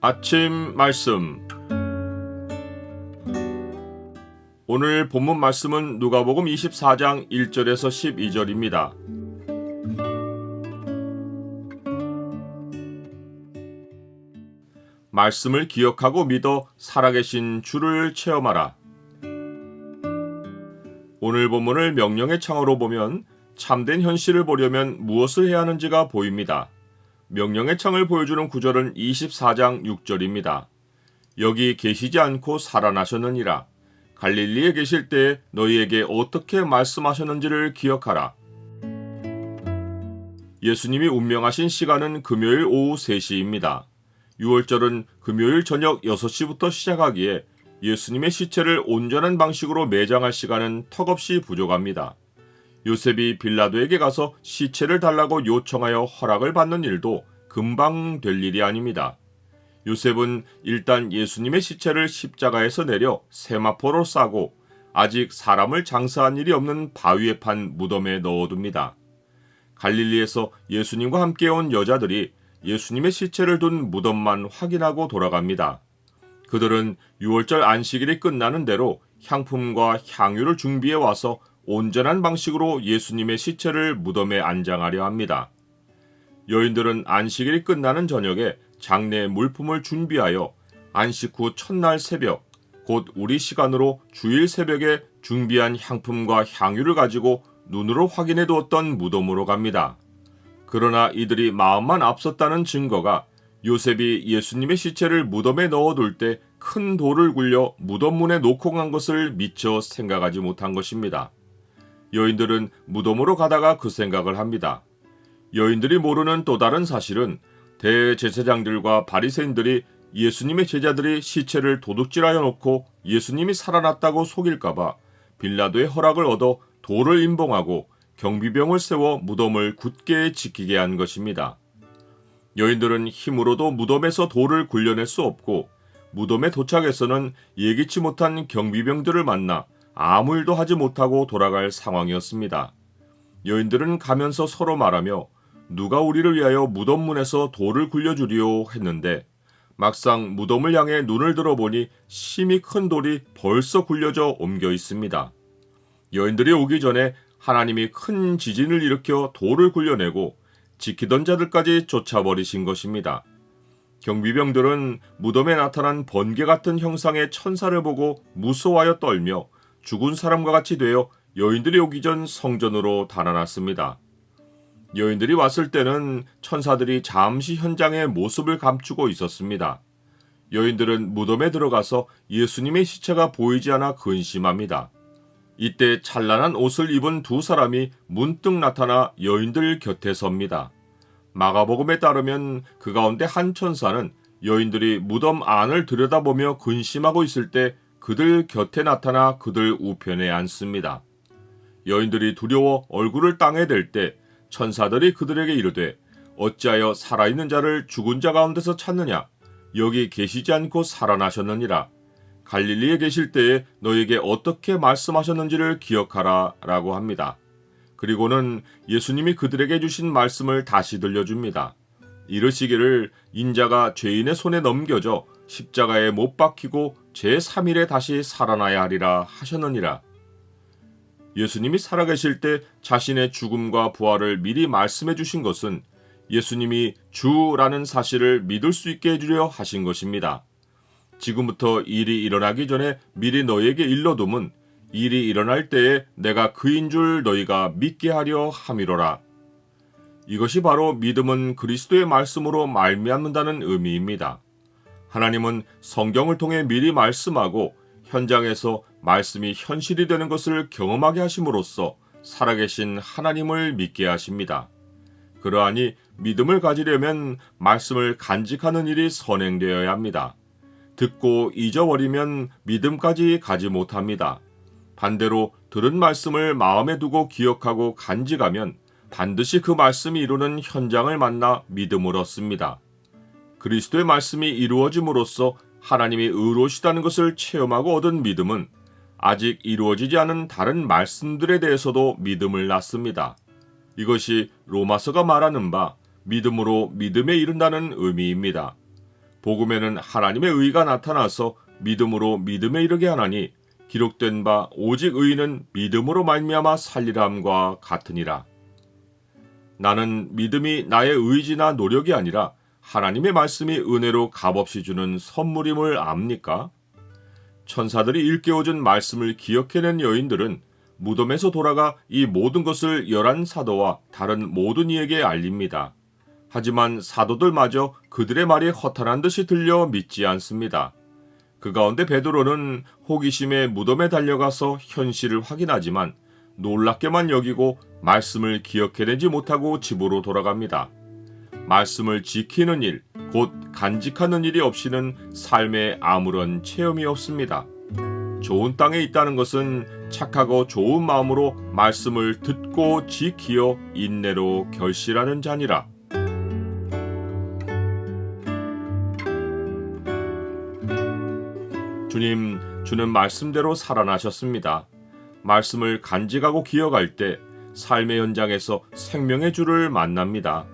아침 말씀. 오늘 본문 말씀은 누가복음 24장 1절에서 12절입니다. 말씀을 기억하고 믿어 살아계신 주를 체험하라. 오늘 본문을 명령의 창으로 보면 참된 현실을 보려면 무엇을 해야 하는지가 보입니다. 명령의 창을 보여주는 구절은 24장 6절입니다. 여기 계시지 않고 살아나셨느니라. 갈릴리에 계실 때 너희에게 어떻게 말씀하셨는지를 기억하라. 예수님이 운명하신 시간은 금요일 오후 3시입니다. 6월절은 금요일 저녁 6시부터 시작하기에 예수님의 시체를 온전한 방식으로 매장할 시간은 턱없이 부족합니다. 요셉이 빌라도에게 가서 시체를 달라고 요청하여 허락을 받는 일도 금방 될 일이 아닙니다. 요셉은 일단 예수님의 시체를 십자가에서 내려 세마포로 싸고 아직 사람을 장사한 일이 없는 바위에 판 무덤에 넣어둡니다. 갈릴리에서 예수님과 함께 온 여자들이 예수님의 시체를 둔 무덤만 확인하고 돌아갑니다. 그들은 6월절 안식일이 끝나는 대로 향품과 향유를 준비해 와서 온전한 방식으로 예수님의 시체를 무덤에 안장하려 합니다. 여인들은 안식일이 끝나는 저녁에 장례 물품을 준비하여 안식 후 첫날 새벽, 곧 우리 시간으로 주일 새벽에 준비한 향품과 향유를 가지고 눈으로 확인해 두었던 무덤으로 갑니다. 그러나 이들이 마음만 앞섰다는 증거가 요셉이 예수님의 시체를 무덤에 넣어둘 때 큰 돌을 굴려 무덤 문에 놓고 간 것을 미처 생각하지 못한 것입니다. 여인들은 무덤으로 가다가 그 생각을 합니다. 여인들이 모르는 또 다른 사실은 대제사장들과 바리새인들이 예수님의 제자들이 시체를 도둑질하여 놓고 예수님이 살아났다고 속일까봐 빌라도의 허락을 얻어 돌을 임봉하고 경비병을 세워 무덤을 굳게 지키게 한 것입니다. 여인들은 힘으로도 무덤에서 돌을 굴려낼 수 없고 무덤에 도착해서는 예기치 못한 경비병들을 만나 아무 일도 하지 못하고 돌아갈 상황이었습니다. 여인들은 가면서 서로 말하며 누가 우리를 위하여 무덤 문에서 돌을 굴려주리오 했는데 막상 무덤을 향해 눈을 들어보니 심히 큰 돌이 벌써 굴려져 옮겨 있습니다. 여인들이 오기 전에 하나님이 큰 지진을 일으켜 돌을 굴려내고 지키던 자들까지 쫓아버리신 것입니다. 경비병들은 무덤에 나타난 번개 같은 형상의 천사를 보고 무서워하여 떨며 죽은 사람과 같이 되어 여인들이 오기 전 성전으로 달아났습니다. 여인들이 왔을 때는 천사들이 잠시 현장의 모습을 감추고 있었습니다. 여인들은 무덤에 들어가서 예수님의 시체가 보이지 않아 근심합니다. 이때 찬란한 옷을 입은 두 사람이 문득 나타나 여인들 곁에 섭니다. 마가복음에 따르면 그 가운데 한 천사는 여인들이 무덤 안을 들여다보며 근심하고 있을 때 그들 곁에 나타나 그들 우편에 앉습니다. 여인들이 두려워 얼굴을 땅에 댈 때 천사들이 그들에게 이르되 어찌하여 살아있는 자를 죽은 자 가운데서 찾느냐? 여기 계시지 않고 살아나셨느니라. 갈릴리에 계실 때에 너에게 어떻게 말씀하셨는지를 기억하라 라고 합니다. 그리고는 예수님이 그들에게 주신 말씀을 다시 들려줍니다. 이르시기를 인자가 죄인의 손에 넘겨져 십자가에 못 박히고 제3일에 다시 살아나야 하리라 하셨느니라. 예수님이 살아계실 때 자신의 죽음과 부활을 미리 말씀해 주신 것은 예수님이 주라는 사실을 믿을 수 있게 해주려 하신 것입니다. 지금부터 일이 일어나기 전에 미리 너희에게 일러둠은 일이 일어날 때에 내가 그인 줄 너희가 믿게 하려 함이로라. 이것이 바로 믿음은 그리스도의 말씀으로 말미암는다는 의미입니다. 하나님은 성경을 통해 미리 말씀하고 현장에서 말씀이 현실이 되는 것을 경험하게 하심으로써 살아계신 하나님을 믿게 하십니다. 그러하니 믿음을 가지려면 말씀을 간직하는 일이 선행되어야 합니다. 듣고 잊어버리면 믿음까지 가지 못합니다. 반대로 들은 말씀을 마음에 두고 기억하고 간직하면 반드시 그 말씀이 이루는 현장을 만나 믿음을 얻습니다. 그리스도의 말씀이 이루어짐으로써 하나님이 의로우시다는 것을 체험하고 얻은 믿음은 아직 이루어지지 않은 다른 말씀들에 대해서도 믿음을 낳습니다. 이것이 로마서가 말하는 바 믿음으로 믿음에 이른다는 의미입니다. 복음에는 하나님의 의가 나타나서 믿음으로 믿음에 이르게 하나니 기록된 바 오직 의인은 믿음으로 말미암아 살리람과 같으니라. 나는 믿음이 나의 의지나 노력이 아니라 하나님의 말씀이 은혜로 값없이 주는 선물임을 압니까? 천사들이 일깨워준 말씀을 기억해낸 여인들은 무덤에서 돌아가 이 모든 것을 11 사도와 다른 모든 이에게 알립니다. 하지만 사도들마저 그들의 말이 허탄한 듯이 들려 믿지 않습니다. 그 가운데 베드로는 호기심에 무덤에 달려가서 현실을 확인하지만 놀랍게만 여기고 말씀을 기억해내지 못하고 집으로 돌아갑니다. 말씀을 지키는 일, 곧 간직하는 일이 없이는 삶에 아무런 체험이 없습니다. 좋은 땅에 있다는 것은 착하고 좋은 마음으로 말씀을 듣고 지키어 인내로 결실하는 자니라. 주님, 주는 말씀대로 살아나셨습니다. 말씀을 간직하고 기억할 때 삶의 현장에서 생명의 주를 만납니다.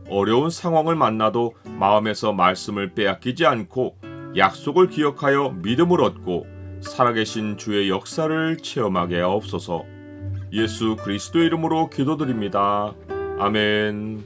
어려운 상황을 만나도 마음에서 말씀을 빼앗기지 않고 약속을 기억하여 믿음을 얻고 살아계신 주의 역사를 체험하게 하옵소서. 예수 그리스도의 이름으로 기도드립니다. 아멘.